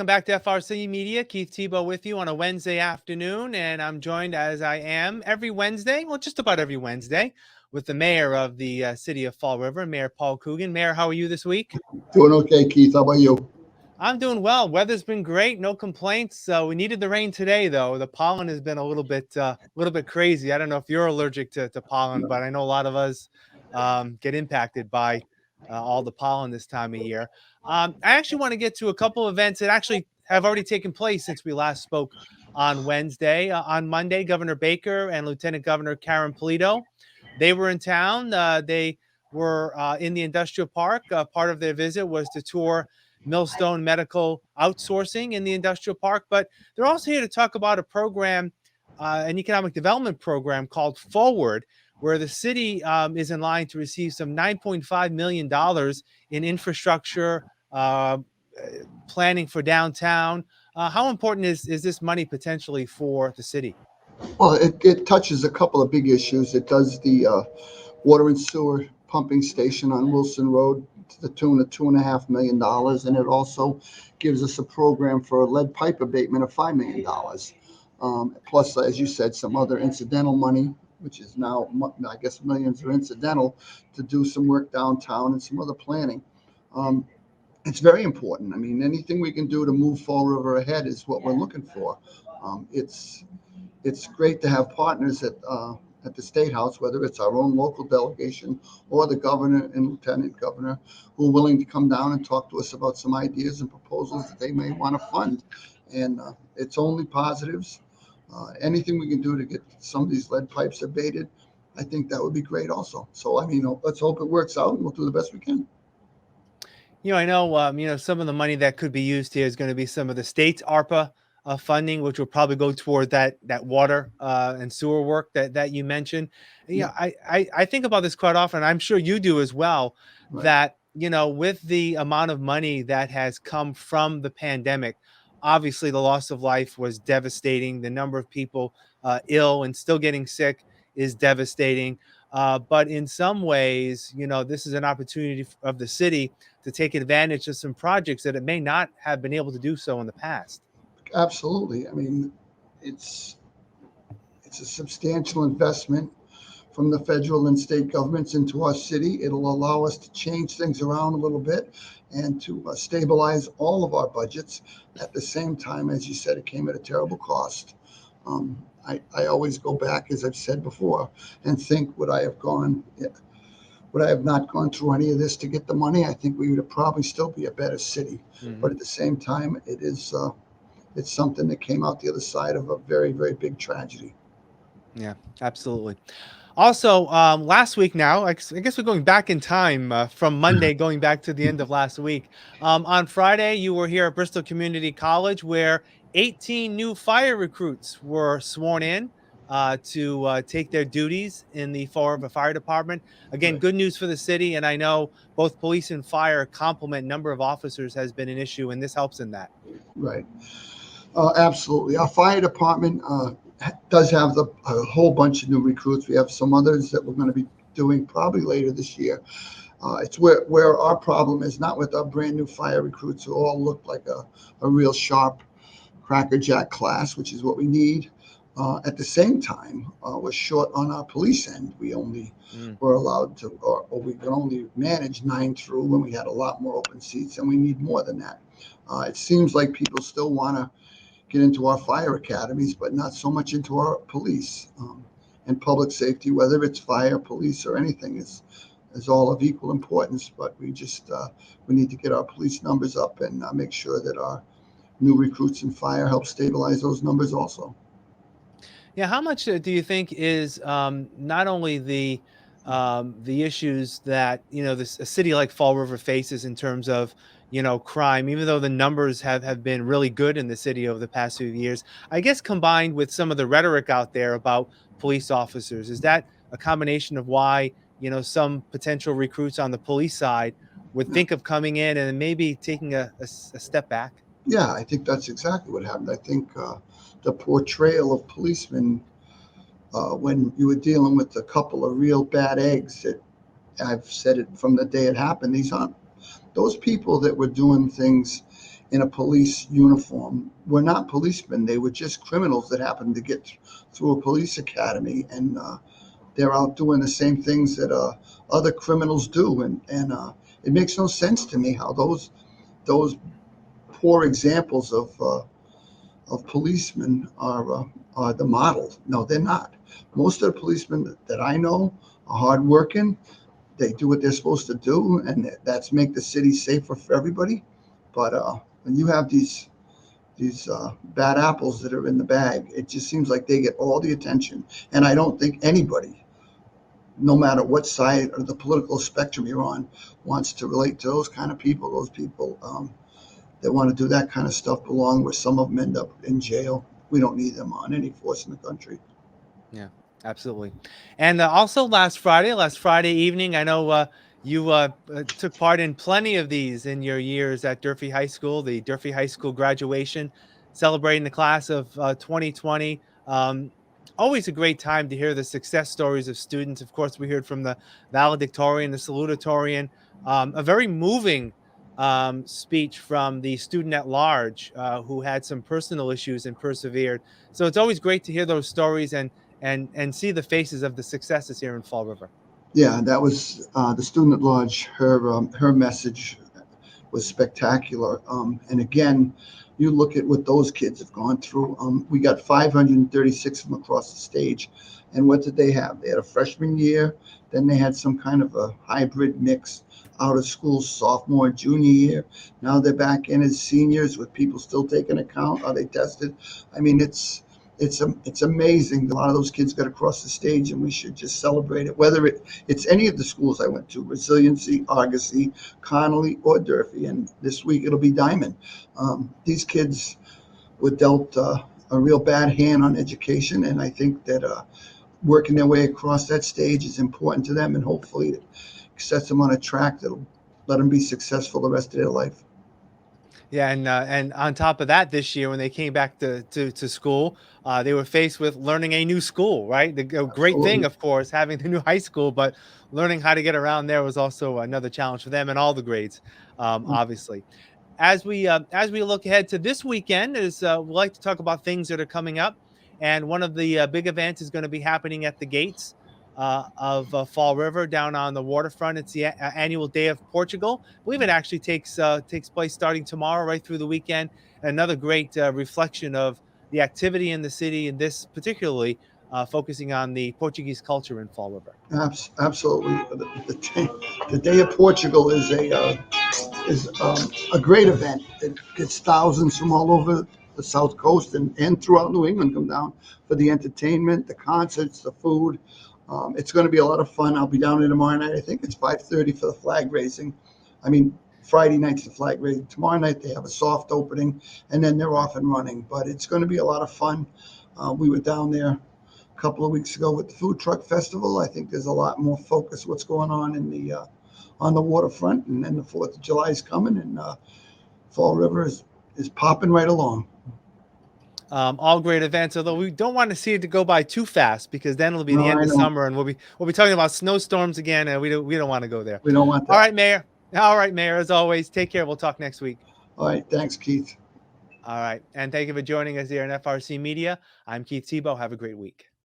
welcome back to FRC Media. Keith Tebow with you on a Wednesday afternoon, and I'm joined as I am every Wednesday, well, just about every Wednesday, with the mayor of the city of Fall River, Mayor Paul Coogan. Mayor, how are you this week? Doing okay, Keith. How about you? I'm doing well. Weather's been great, no complaints. We needed the rain today, though. The pollen has been a little bit crazy. I don't know if you're allergic to pollen, but I know a lot of us get impacted by all the pollen this time of year. I actually want to get to a couple events that actually have already taken place since we last spoke on Wednesday. On Monday, Governor Baker and Lieutenant Governor Karen Polito, they were in town. They were in the industrial park. Part of their visit was to tour Millstone Medical outsourcing in the industrial park, but they're also here to talk about a program, an economic development program called Forward, where the city is in line to receive some $9.5 million in infrastructure planning for downtown. How important is this money potentially for the city? Well, it touches a couple of big issues. It does the water and sewer pumping station on Wilson Road to the tune of $2.5 million, and it also gives us a program for lead pipe abatement of $5 million. Plus, as you said, some other incidental money, which is now, I guess, millions are incidental to do some work downtown and some other planning. It's very important. I mean, anything we can do to move Fall River ahead is what we're looking for. It's great to have partners at the State House, whether it's our own local delegation or the governor and lieutenant governor, who are willing to come down and talk to us about some ideas and proposals that they may want to fund. And it's only positives. Anything we can do to get some of these lead pipes abated, I think that would be great also. So, I mean, let's hope it works out, and we'll do the best we can. I know, some of the money that could be used here is going to be some of the state's ARPA funding, which will probably go toward that water and sewer work that you mentioned. Yeah. I think about this quite often. I'm sure you do as well. Right. That with the amount of money that has come from the pandemic, obviously the loss of life was devastating. The number of people ill and still getting sick is devastating. But in some ways, this is an opportunity of the city to take advantage of some projects that it may not have been able to do so in the past. Absolutely. I mean, it's a substantial investment from the federal and state governments into our city. It'll allow us to change things around a little bit and to stabilize all of our budgets. At the same time, as you said, it came at a terrible cost. I always go back, as I've said before, and think, would I have not gone through any of this to get the money? I think we would probably still be a better city. Mhm. But at the same time, it's something that came out the other side of a very, very big tragedy. Yeah, absolutely. Also, last week now, I guess we're going back in time from Monday, going back to the end of last week. On Friday, you were here at Bristol Community College, where 18 new fire recruits were sworn in to take their duties in the Fall River Fire Department. Again, Right. good news for the city, and I know both police and fire complement number of officers has been an issue, and this helps in that. Right. Absolutely. Our fire department does have a whole bunch of new recruits. We have some others that we're going to be doing probably later this year. It's where our problem is not with our brand new fire recruits who all look like a real sharp crackerjack class, which is what we need. At the same time, we're short on our police end. We only Mm. were allowed to, or we could only manage 9 through when we had a lot more open seats, and we need more than that. It seems like people still want to get into our fire academies, but not so much into our police. And public safety, whether it's fire, police, or anything, is all of equal importance. But we need to get our police numbers up and make sure that our new recruits in fire help stabilize those numbers also. Yeah, how much do you think is not only the issues that a city like Fall River faces in terms of crime, even though the numbers have been really good in the city over the past few years, I guess combined with some of the rhetoric out there about police officers, is that a combination of why some potential recruits on the police side would Yeah, think of coming in and maybe taking a step back? yeah, I think that's exactly what happened. I think the portrayal of policemen when you were dealing with a couple of real bad eggs that I've said it from the day it happened. These aren't those people that were doing things in a police uniform were not policemen. They were just criminals that happened to get through a police academy, and they're out doing the same things that other criminals do. And it makes no sense to me how those poor examples of policemen are the model. No, they're not. Most of the policemen that I know are hardworking. They do what they're supposed to do, and that's make the city safer for everybody. But when you have these bad apples that are in the bag, it just seems like they get all the attention. And I don't think anybody, no matter what side of the political spectrum you're on, wants to relate to those kind of people. Those people that want to do that kind of stuff belong where some of them end up in jail. We don't need them on any force in the country. Yeah, absolutely. And also last Friday evening, I know you took part in plenty of these in your years at Durfee High School, the Durfee High School graduation, celebrating the class of 2020. Always a great time to hear the success stories of students. Of course, we heard from the valedictorian, the salutatorian, a very moving speech from the student at large who had some personal issues and persevered. So it's always great to hear those stories and see the faces of the successes here in Fall River. Yeah, that was the student at large. Her message was spectacular. And again, you look at what those kids have gone through. We got 536 of them across the stage. And what did they have? They had a freshman year, then they had some kind of a hybrid mix out of school sophomore, junior year. Now they're back in as seniors with people still taking account. Are they tested? I mean, it's amazing. A lot of those kids got across the stage, and we should just celebrate it. Whether it's any of the schools I went to, Resiliency, Argosy, Connolly, or Durfee, and this week it'll be Diamond. These kids were dealt a real bad hand on education, and I think that working their way across that stage is important to them, and hopefully it sets them on a track that'll let them be successful the rest of their life. Yeah, and on top of that, this year when they came back to school, they were faced with learning a new school, right? The great thing, Absolutely. of course, having the new high school, but learning how to get around there was also another challenge for them and all the grades, obviously. As we look ahead to this weekend, is we like to talk about things that are coming up, and one of the big events is going to be happening at the gates of Fall River down on the waterfront. It's the annual Day of Portugal. I believe it actually takes place starting tomorrow, right through the weekend. Another great reflection of the activity in the city, and this particularly focusing on the Portuguese culture in Fall River. Absolutely. The Day of Portugal is a great event. It gets thousands from all over the South Coast and throughout New England come down for the entertainment, the concerts, the food. It's going to be a lot of fun. I'll be down there tomorrow night. I think it's 5:30 for the flag raising. I mean, Friday night's the flag raising. Tomorrow night they have a soft opening, and then they're off and running. But it's going to be a lot of fun. We were down there a couple of weeks ago with the food truck festival. I think there's a lot more focus what's going on in the on the waterfront, and then the 4th of July is coming, and Fall River is popping right along. All great events, although we don't want to see it to go by too fast because then it'll be the No, end I of know. summer and we'll be talking about snowstorms again, and we don't want to go there. We don't want All that. right, Mayor. All right, Mayor. As always, take care. We'll talk next week. All right. Thanks, Keith. All right, and thank you for joining us here on FRC Media. I'm Keith Tebow. Have a great week.